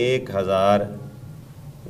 1000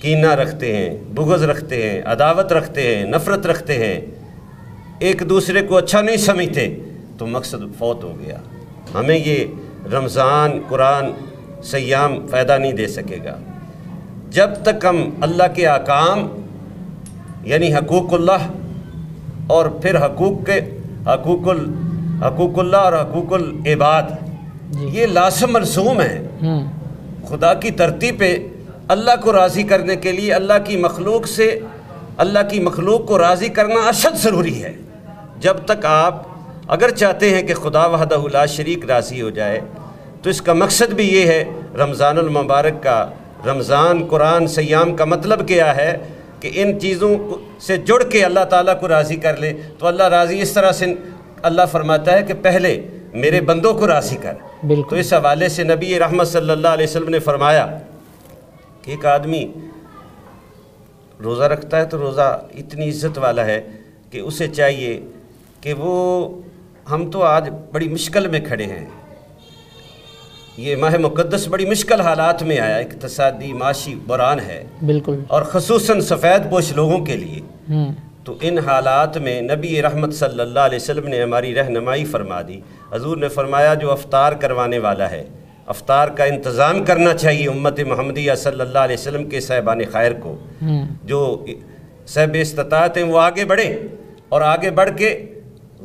کینہ رکھتے ہیں، بغض رکھتے ہیں، عداوت رکھتے ہیں، نفرت رکھتے ہیں، ایک دوسرے کو اچھا نہیں سمجھتے، تو مقصد فوت ہو گیا۔ ہمیں یہ رمضان، قرآن، صیام فائدہ نہیں دے سکے گا جب تک ہم اللہ کے احکام یعنی حقوق اللہ اور پھر حقوق اللہ اور حقوق العباد یہ لازم ملزوم ہیں۔ خدا کی دھرتی پہ اللہ کو راضی کرنے کے لیے اللہ کی مخلوق کو راضی کرنا اشد ضروری ہے۔ جب تک آپ اگر چاہتے ہیں کہ خدا وحدہ لا شریک راضی ہو جائے تو اس کا مقصد بھی یہ ہے۔ رمضان المبارک کا، رمضان، قرآن، صیام کا مطلب کیا ہے کہ ان چیزوں سے جڑ کے اللہ تعالیٰ کو راضی کر لے تو اللہ راضی اس طرح سے اللہ فرماتا ہے کہ پہلے میرے بندوں کو راضی کر۔ تو اس حوالے سے نبی رحمت صلی اللہ علیہ وسلم نے فرمایا کہ ایک آدمی روزہ رکھتا ہے تو روزہ اتنی عزت والا ہے کہ اسے چاہیے کہ ہم تو آج بڑی مشکل میں کھڑے ہیں، یہ ماہ مقدس بڑی مشکل حالات میں آیا، اقتصادی معاشی بحران ہے بالکل، اور خصوصاً سفید پوش لوگوں کے لیے۔ تو ان حالات میں نبی رحمت صلی اللہ علیہ وسلم نے ہماری رہنمائی فرما دی۔ حضور نے فرمایا جو افطار کروانے والا ہے، افطار کا انتظام کرنا چاہیے امت محمدیہ صلی اللہ علیہ وسلم کے صاحبان خیر کو، جو صاحب استطاعت ہیں وہ آگے بڑھیں اور آگے بڑھ کے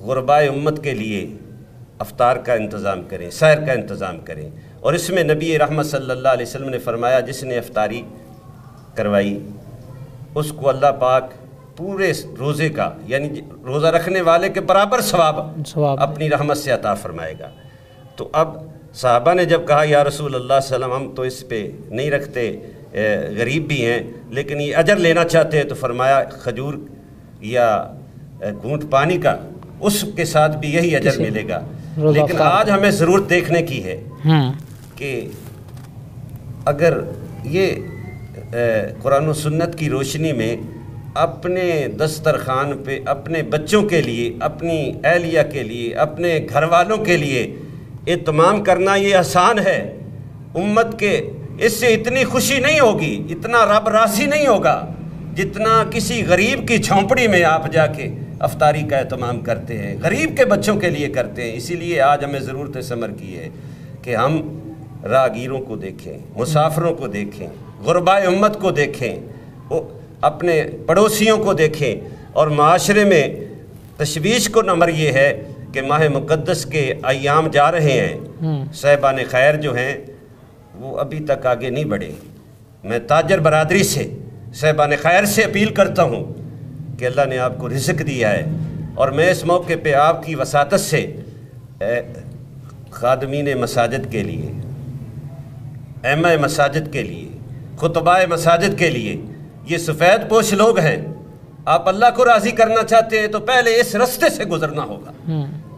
غربائے امت کے لیے افطار کا انتظام کریں، سحر کا انتظام کریں۔ اور اس میں نبی رحمت صلی اللہ علیہ وسلم نے فرمایا جس نے افطاری کروائی اس کو اللہ پاک پورے روزے کا یعنی روزہ رکھنے والے کے برابر ثواب اپنی رحمت سے عطا فرمائے گا۔ تو اب صحابہ نے جب کہا یا رسول اللہ صلی اللہ علیہ وسلم ہم تو اس پہ نہیں رکھتے، غریب بھی ہیں لیکن یہ اجر لینا چاہتے ہیں، تو فرمایا کھجور یا گھونٹ پانی کا اس کے ساتھ بھی یہی اجر ملے گا۔ لیکن آج ہمیں ضرورت دیکھنے کی ہے کہ اگر یہ قرآن و سنت کی روشنی میں اپنے دسترخوان پہ اپنے بچوں کے لیے، اپنی اہلیہ کے لیے، اپنے گھر والوں کے لیے اہتمام کرنا یہ آسان ہے، امت کے اس سے اتنی خوشی نہیں ہوگی، اتنا رب راضی نہیں ہوگا جتنا کسی غریب کی جھونپڑی میں آپ جا کے افطاری کا اہتمام کرتے ہیں، غریب کے بچوں کے لیے کرتے ہیں۔ اسی لیے آج ہمیں ضرورت ثمر کی ہے کہ ہم راہگیروں کو دیکھیں، مسافروں کو دیکھیں، غربائے امت کو دیکھیں، اپنے پڑوسیوں کو دیکھیں، اور معاشرے میں تشویش کو نمبر یہ ہے کہ ماہ مقدس کے ایام جا رہے ہیں، صاحبان خیر جو ہیں وہ ابھی تک آگے نہیں بڑھے۔ میں تاجر برادری سے، صاحبان خیر سے اپیل کرتا ہوں کہ اللہ نے آپ کو رزق دیا ہے، اور میں اس موقع پہ آپ کی وساطت سے خادمین مساجد کے لیے، ائمہ مساجد کے لیے، خطباء مساجد کے لیے، یہ سفید پوش لوگ ہیں، آپ اللہ کو راضی کرنا چاہتے ہیں تو پہلے اس رستے سے گزرنا ہوگا۔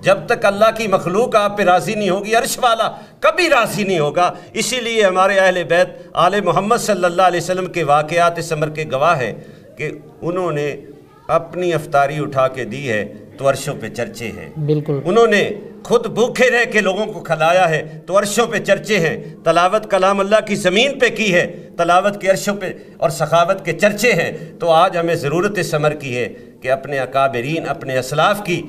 جب تک اللہ کی مخلوق آپ پہ راضی نہیں ہوگی، عرش والا کبھی راضی نہیں ہوگا۔ اسی لیے ہمارے اہل بیت آل محمد صلی اللہ علیہ وسلم کے واقعات اس امر کے گواہ ہیں کہ انہوں نے اپنی افطاری اٹھا کے دی ہے تو عرشوں پہ چرچے ہیں، بالکل انہوں نے خود بھوکے رہ کے لوگوں کو کھلایا ہے تو عرشوں پہ چرچے ہیں، تلاوت کلام اللہ کی زمین پہ کی ہے، تلاوت کے عرشوں پہ اور سخاوت کے چرچے ہیں۔ تو آج ہمیں ضرورت اس امر کی ہے کہ اپنے اکابرین، اپنے اسلاف کی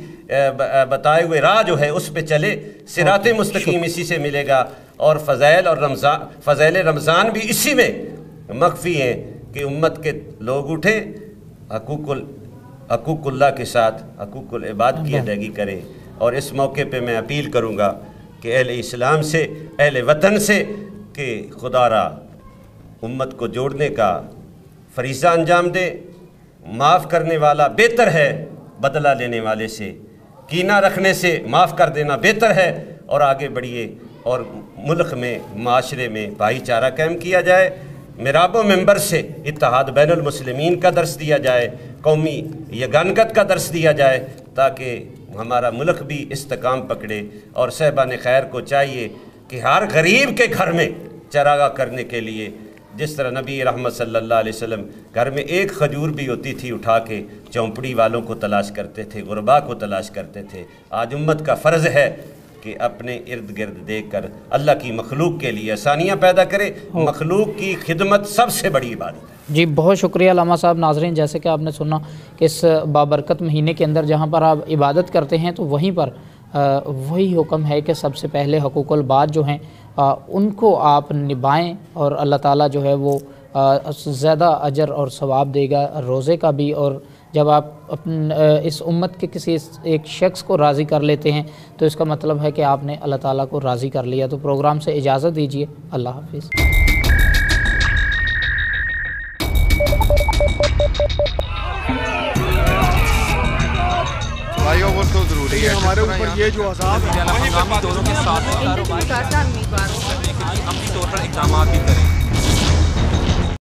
بتائے ہوئے راہ جو ہے اس پہ چلے، صراط مستقیم اسی سے ملے گا، اور فضائل رمضان بھی اسی میں مخفی ہیں کہ امت کے لوگ اٹھیں، حقوق اللہ کے ساتھ حقوق العباد کی ادائیگی کریں۔ اور اس موقع پہ میں اپیل کروں گا کہ اہل اسلام سے، اہل وطن سے کہ خدا را امت کو جوڑنے کا فریضہ انجام دے۔ معاف کرنے والا بہتر ہے بدلہ لینے والے سے، کینہ رکھنے سے معاف کر دینا بہتر ہے، اور آگے بڑھیے اور ملک میں، معاشرے میں بھائی چارہ قائم کیا جائے، محراب و منبر سے اتحاد بین المسلمین کا درس دیا جائے، قومی یگانگت کا درس دیا جائے، تاکہ ہمارا ملک بھی استقام پکڑے۔ اور صاحبان خیر کو چاہیے کہ ہر غریب کے گھر میں چراغاہ کرنے کے لیے، جس طرح نبی رحمت صلی اللہ علیہ وسلم گھر میں ایک کھجور بھی ہوتی تھی اٹھا کے چونپڑی والوں کو تلاش کرتے تھے، غربا کو تلاش کرتے تھے، آج امت کا فرض ہے کہ اپنے ارد گرد دیکھ کر اللہ کی مخلوق کے لیے آسانیاں پیدا کرے۔ مخلوق کی خدمت سب سے بڑی عبادت ہے۔ جی بہت شکریہ علامہ صاحب. ناظرین جیسے کہ آپ نے سنا کہ اس بابرکت مہینے کے اندر جہاں پر آپ عبادت کرتے ہیں تو وہیں پر وہی حکم ہے کہ سب سے پہلے حقوق العباد جو ہیں ان کو آپ نبھائیں اور اللہ تعالیٰ جو ہے وہ زیادہ اجر اور ثواب دے گا روزے کا بھی. اور جب آپ اس امت کے کسی ایک شخص کو راضی کر لیتے ہیں تو اس کا مطلب ہے کہ آپ نے اللہ تعالیٰ کو راضی کر لیا. تو پروگرام سے اجازت دیجیے. اللہ حافظ. بھائیوں وہ تو ضروری ہے ہمارے اوپر یہ جو عذاب ہے مقامی دونوں کے ساتھ امنی طور پر اقدامات بھی کریں.